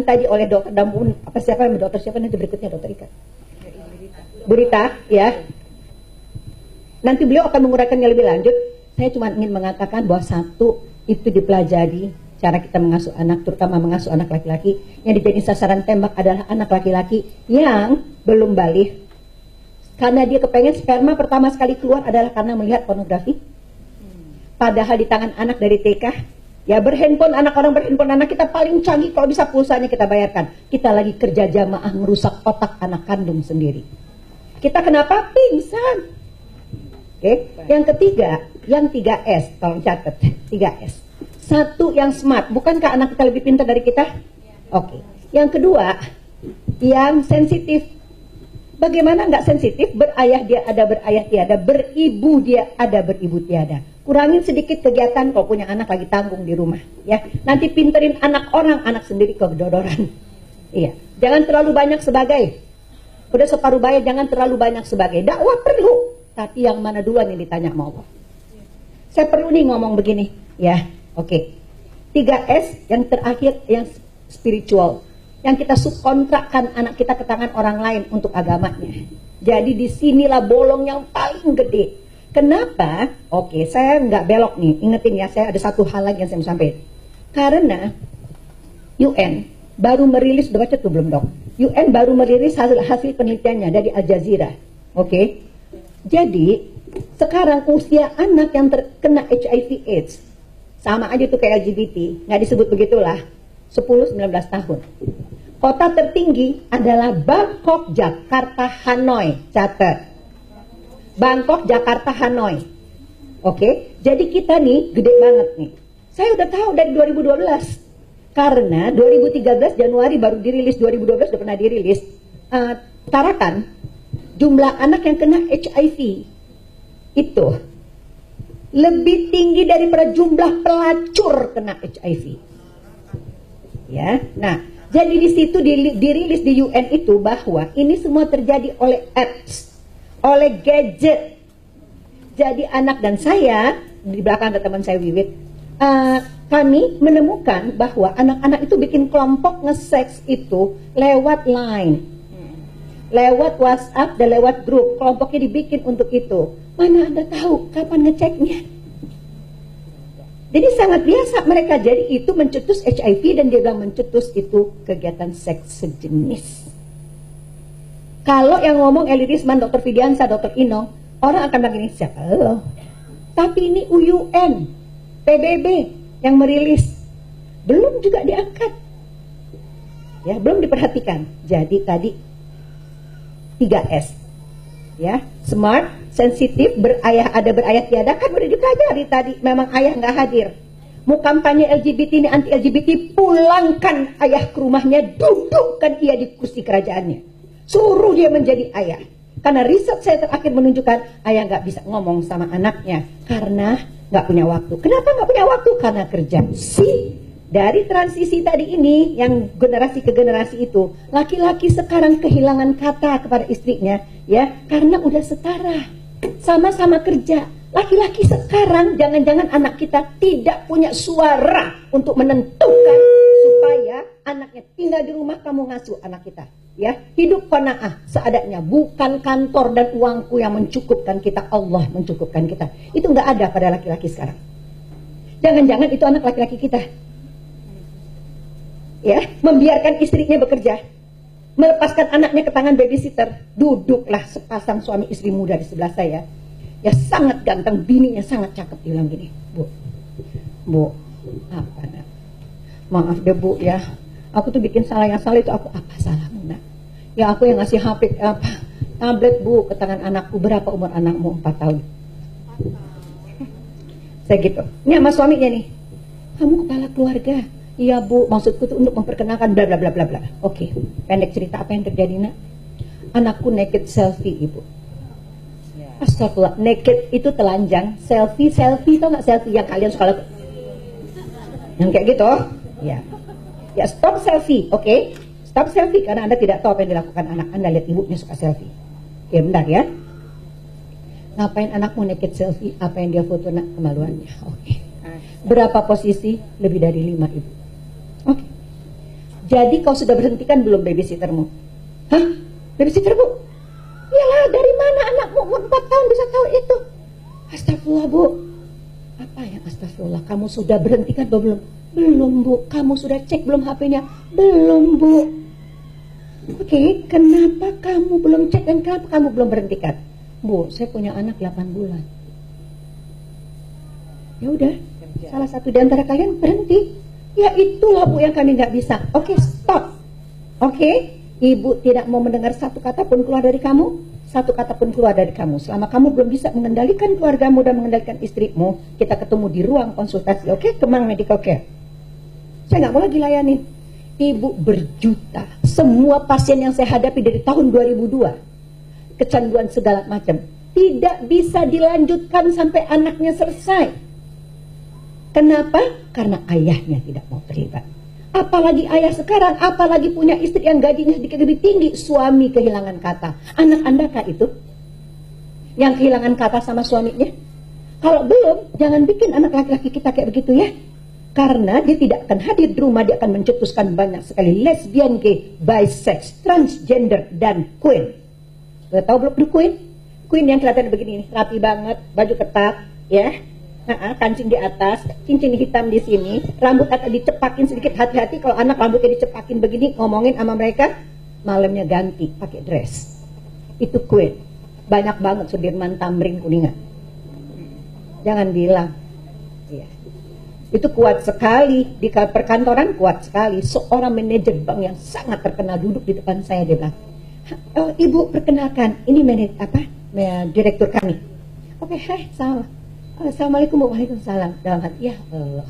tadi oleh dokter Damun, dokter siapa nanti berikutnya, dokter Ika, Bu Rita, ya. Nanti beliau akan menguraikannya lebih lanjut. Saya cuma ingin mengatakan bahwa satu itu dipelajari cara kita mengasuh anak, terutama mengasuh anak laki-laki. Yang dijadiin sasaran tembak adalah anak laki-laki yang belum balik, karena dia kepengen sperma pertama sekali keluar adalah karena melihat pornografi. Padahal di tangan anak dari TK, ya berhandphone, anak orang berhandphone, anak kita paling canggih, kalau bisa pulsanya kita bayarkan. Kita lagi kerja jamaah merusak otak anak kandung sendiri. Kita kenapa? Pingsan. Oke. Yang ketiga, yang 3S, tolong catat, 3S. Satu, yang smart. Bukankah anak kita lebih pintar dari kita? Oke. Yang kedua, yang sensitif. Bagaimana nggak sensitif? Berayah dia ada, berayah tiada. Beribu dia ada, beribu tiada. Kurangin sedikit kegiatan kalau punya anak lagi tanggung di rumah, ya. Nanti pinterin anak orang, anak sendiri kedodoran. Iya. Jangan terlalu banyak sebagai. Udah separuh bayar, jangan terlalu banyak sebagai. Dakwah perlu, tapi yang mana duluan yang ditanya sama Allah. Saya perlu nih ngomong begini, ya. Oke. 3S yang terakhir, yang spiritual. Yang kita subkontrakkan anak kita ke tangan orang lain untuk agamanya. Jadi disinilah bolong yang paling gede. Kenapa? Oke, saya nggak belok nih. Ingetin ya, saya ada satu hal lagi yang saya mau sampaikan. Karena UN baru merilis, udah baca tuh belum dok? UN baru merilis hasil penelitiannya dari Al Jazeera. Oke. Jadi sekarang usia anak yang terkena HIV/AIDS sama aja tuh kayak LGBT, nggak disebut begitulah, 10-19 tahun. Kota tertinggi adalah Bangkok, Jakarta, Hanoi. Catat. Bangkok, Jakarta, Hanoi. Oke, jadi kita nih gede banget nih. Saya udah tahu dari 2012. Karena 2013 Januari baru dirilis, 2012 udah pernah dirilis. Tarakan jumlah anak yang kena HIV itu lebih tinggi daripada jumlah pelacur kena HIV. Ya, nah, jadi di situ dirilis di UN itu bahwa ini semua terjadi oleh apps, oleh gadget. Jadi anak dan saya, di belakang ada teman saya Wiwit, kami menemukan bahwa anak-anak itu bikin kelompok nge-seks itu lewat line, lewat WhatsApp dan lewat grup. Kelompoknya dibikin untuk itu. Mana Anda tahu kapan ngeceknya? Jadi sangat biasa mereka. Jadi itu mencetus HIV, dan dia bilang mencetus itu kegiatan seks sejenis. Kalau yang ngomong Eli Risman, Dr. Fidiansa, Dr. Inong, orang akan bilang ini siapa lo? Tapi ini UUN, PBB yang merilis, belum juga diangkat, ya, belum diperhatikan. Jadi tadi 3S, ya, smart, sensitif, berayah ada, berayah tiada, kan udah dipelajari tadi. Memang ayah nggak hadir. Mau kampanye LGBT ini, anti LGBT, pulangkan ayah ke rumahnya, dudukkan ia di kursi kerajaannya. Suruh dia menjadi ayah. Karena riset saya terakhir menunjukkan ayah nggak bisa ngomong sama anaknya karena nggak punya waktu. Kenapa nggak punya waktu? Karena kerja. Dari transisi tadi ini, yang generasi ke generasi itu, laki-laki sekarang kehilangan kata kepada istrinya, ya, karena udah setara, sama-sama kerja. Laki-laki sekarang, jangan-jangan anak kita tidak punya suara untuk menentukan supaya anaknya tinggal di rumah, kamu ngasuh anak kita. Ya, hidup qanaah seadanya, bukan kantor dan uangku yang mencukupkan kita, Allah mencukupkan kita. Itu nggak ada pada laki-laki sekarang. Jangan-jangan itu anak laki-laki kita, ya, membiarkan istrinya bekerja, melepaskan anaknya ke tangan babysitter. Duduklah sepasang suami istri muda di sebelah saya, ya, sangat ganteng, bininya sangat cakep. Bilang gini, bu, apa nak? Maaf deh bu, ya, aku tuh bikin salah, yang salah itu aku. Apa salahmu nak? Ya aku yang ngasih HP, tablet bu ke tangan anakku. Berapa umur anakmu? 4 tahun. Saya gitu. Ini sama suaminya nih, kamu kepala keluarga. Iya bu, maksudku tuh untuk memperkenalkan bla bla bla bla bla. Oke, pendek cerita, apa yang terjadi nak? Anakku naked selfie ibu. Astagfirullah, naked itu telanjang, selfie tau nggak selfie yang kalian suka lakukan? Yang kayak gitu, ya. Ya, stop selfie, oke? Stop selfie karena Anda tidak tahu apa yang dilakukan anak Anda. Lihat ibunya suka selfie. Oke, bentar ya. Ngapain anakmu naked selfie? Apa yang dia foto nak? Kemaluannya. Oke. Berapa posisi? Lebih dari 5 ibu. Oke. Jadi kau sudah berhentikan belum babysittermu? Hah? Babysitter Bu? Iyalah, dari mana anakmu umur 4 tahun bisa tahu itu? Astagfirullah Bu. Apa yang astagfirullah? Kamu sudah berhentikan belum? Belum Bu. Kamu sudah cek belum HP-nya? Belum Bu. Oke, kenapa kamu belum cek dan kenapa kamu belum berhentikan? Bu, saya punya anak 8 bulan. Ya udah, salah satu di antara kalian berhenti. Ya itulah Bu yang kami nggak bisa. Oke, stop. Oke, Ibu tidak mau mendengar satu kata pun keluar dari kamu, satu kata pun keluar dari kamu. Selama kamu belum bisa mengendalikan keluargamu dan mengendalikan istrimu, kita ketemu di ruang konsultasi. Oke, Kemang Medical Care. Saya nggak mau lagi layanin. Ibu berjuta, semua pasien yang saya hadapi dari tahun 2002, kecanduan segala macam, tidak bisa dilanjutkan sampai anaknya selesai. Kenapa? Karena ayahnya tidak mau terlibat. Apalagi ayah sekarang, apalagi punya istri yang gajinya sedikit lebih tinggi, suami kehilangan kata. Anak Anda kah itu yang kehilangan kata sama suaminya? Kalau belum, jangan bikin anak laki-laki kita kayak begitu ya. Karena dia tidak akan hadir di rumah, dia akan mencetuskan banyak sekali lesbian, gay, bisex, transgender, dan queer. Sudah tahu belum the queen? Queen yang kelihatan begini, rapi banget, baju ketat, ya, kancing di atas, cincin hitam di sini, rambut akan dicepakin sedikit, hati-hati kalau anak rambutnya dicepakin begini, ngomongin sama mereka, malamnya ganti, pakai dress. Itu queen. Banyak banget Sudirman Tamrin Kuningan. Jangan bilang. Ya. Itu kuat sekali, di perkantoran kuat sekali. Seorang manajer bank yang sangat terkenal duduk di depan saya, dia bilang, Ibu perkenalkan, ini direktur kami. Oke, hai, salam. Assalamualaikum, waalaikumsalam. Dalam hati, ya Allah,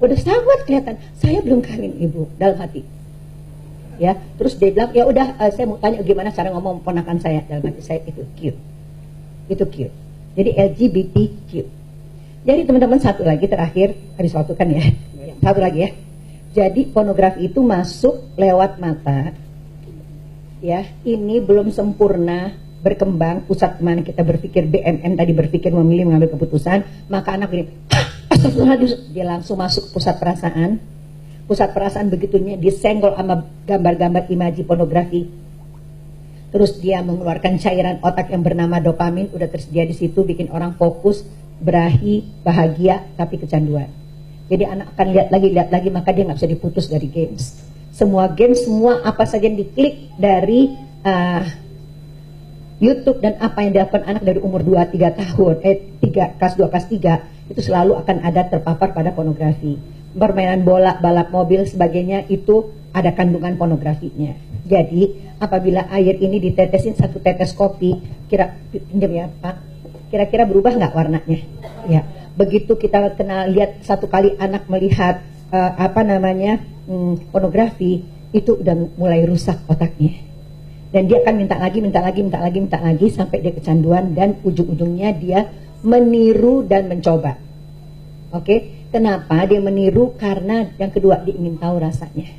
udah sangat kelihatan saya belum kawin Ibu, dalam hati. Ya, terus dia bilang, ya udah, saya mau tanya gimana cara ngomong ponakan saya. Dalam hati saya, itu cute. Jadi LGBTQ. Jadi teman-teman, satu lagi terakhir, habis waktu kan ya, satu lagi ya. Jadi pornografi itu masuk lewat mata, ya. Ini belum sempurna berkembang. Pusat mana kita berpikir, BMN tadi berpikir memilih mengambil keputusan, maka anak ini, dia langsung masuk pusat perasaan. Pusat perasaan begitunya disenggol sama gambar-gambar imaji pornografi. Terus dia mengeluarkan cairan otak yang bernama dopamin, udah tersedia di situ, bikin orang fokus, berahi, bahagia, tapi kecanduan. Jadi anak akan lihat lagi, maka dia nggak bisa diputus dari games. Semua games, semua apa saja yang diklik dari YouTube dan apa yang dilakukan anak dari umur 2-3 tahun, kelas 2, kelas 3, itu selalu akan ada terpapar pada pornografi. Permainan bola, balap mobil, sebagainya, itu ada kandungan pornografinya. Jadi apabila air ini ditetesin 1 tetes kopi, pinjam ya Pak, kira-kira berubah nggak warnanya? Ya, begitu kita lihat satu kali anak melihat pornografi, itu udah mulai rusak otaknya, dan dia akan minta lagi sampai dia kecanduan dan ujung-ujungnya dia meniru dan mencoba. Oke, kenapa dia meniru? Karena yang kedua, dia ingin tahu rasanya.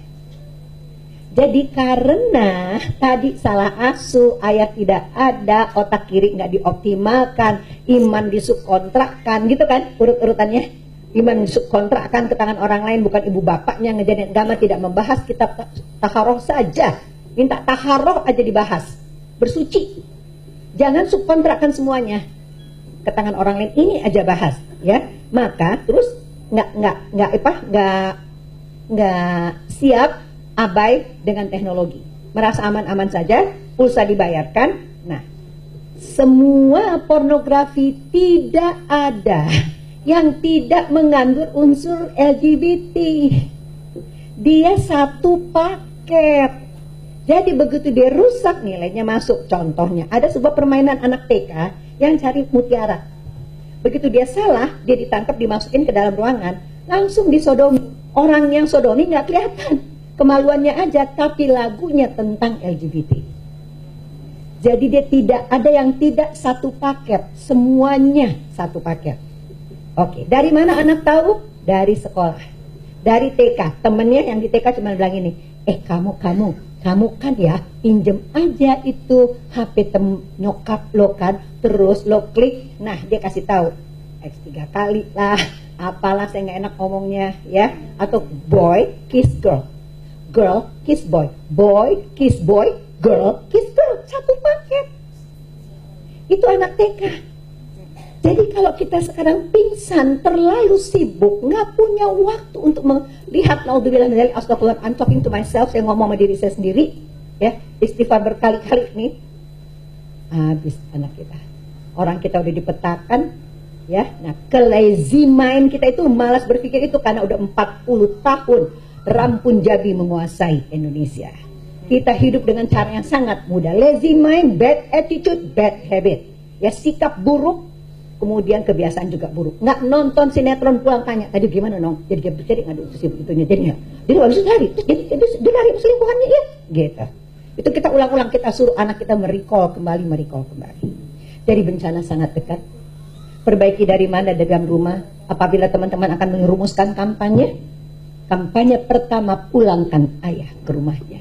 Jadi karena tadi salah asuh, ayah tidak ada, otak kiri nggak dioptimalkan, iman disubkontrakkan, gitu kan urut-urutannya. Iman disubkontrakkan ke tangan orang lain, bukan ibu bapaknya. Ngejadiin agama tidak membahas kitab taharoh saja, minta taharoh aja dibahas, bersuci. Jangan subkontrakkan semuanya ke tangan orang lain, ini aja bahas, ya. Maka terus nggak siap abai dengan teknologi, merasa aman-aman saja, pulsa dibayarkan. Nah, semua pornografi tidak ada yang tidak mengandung unsur LGBT. Dia satu paket. Jadi begitu dia rusak, nilainya masuk. Contohnya, ada sebuah permainan anak TK yang cari mutiara. Begitu dia salah, dia ditangkap, dimasukin ke dalam ruangan, langsung disodomi. Orang yang sodomi nggak kelihatan, kemaluannya aja, tapi lagunya tentang LGBT. Jadi dia tidak ada yang tidak satu paket, semuanya satu paket. Oke, dari mana anak tahu? Dari sekolah, dari TK. Temennya yang di TK cuma bilang ini, kamu kan ya, pinjem aja itu HP nyokap lo kan, terus lo klik, nah dia kasih tahu X 3 kali lah, apalah saya nggak enak ngomongnya ya, atau boy kiss girl, girl kiss boy, kiss boy, girl kiss girl, satu paket. Itu anak TK. Jadi kalau kita sekarang pingsan, terlalu sibuk, nggak punya waktu untuk melihat, naudzubillah dari astagfirullah, I'm talking to myself, saya ngomong sama diri saya sendiri, ya, istighfar berkali-kali nih, habis anak kita. Orang kita udah dipetakan, ya. Nah, lazy mind kita itu malas berpikir itu karena udah 40 tahun Rampun Jabi menguasai Indonesia. Kita hidup dengan cara yang sangat mudah. Lazy mind, bad attitude, bad habit. Ya, sikap buruk, kemudian kebiasaan juga buruk. Nggak nonton sinetron pulang tanya, tadi gimana nong? Jadi ngadu itunya, jadi nggak. Jadi habis itu lari, jadi dia lari selingkuhannya ya, gitu. Itu kita ulang-ulang, kita suruh anak kita merecall kembali. Jadi bencana sangat dekat. Perbaiki dari mana? Dalam rumah. Apabila teman-teman akan merumuskan kampanye pertama, pulangkan ayah ke rumahnya.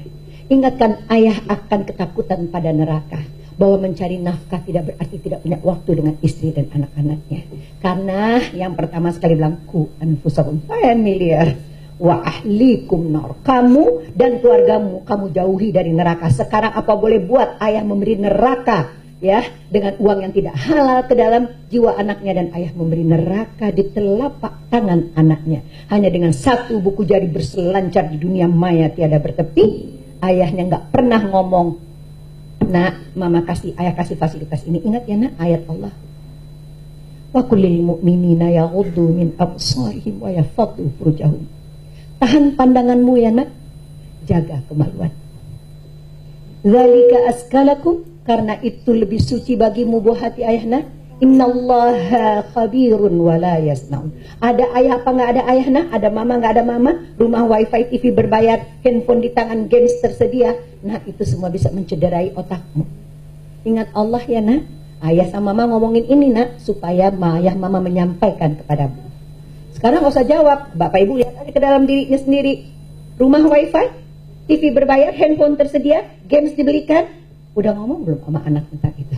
Ingatkan ayah akan ketakutan pada neraka, bahwa mencari nafkah tidak berarti tidak punya waktu dengan istri dan anak-anaknya. Karena yang pertama sekali bilang, ku anfusakum familiar wa ahlikum nar. Kamu dan keluargamu kamu jauhi dari neraka. Sekarang apa boleh buat ayah memberi neraka, ya, dengan uang yang tidak halal ke dalam jiwa anaknya, dan ayah memberi neraka di telapak tangan anaknya. Hanya dengan satu buku jari berselancar di dunia maya tiada bertepi. Ayahnya nggak pernah ngomong, nak, mama kasih, ayah kasih fasilitas ini. Ingat ya nak, ayat Allah. Wa kullil mu'minina yaghuddu min absarihim wa yahfadhu furujahum. Tahan pandanganmu ya nak, jaga kemaluan. Dzalika askalakum, karena itu lebih suci bagimu buah hati ayahna. Innallaha khabirun wala yasnaun. Ada ayah apa nggak ada ayahna? Ada mama nggak ada mama? Rumah wifi, TV berbayar, handphone di tangan, games tersedia. Nah, itu semua bisa mencederai otakmu. Ingat Allah ya nak. Ayah sama mama ngomongin ini nak, supaya ayah mama menyampaikan kepadamu. Sekarang nggak usah jawab. Bapak ibu lihat aja ke dalam dirinya sendiri. Rumah wifi, TV berbayar, handphone tersedia, games dibelikan. Udah ngomong belum sama anak tentang itu?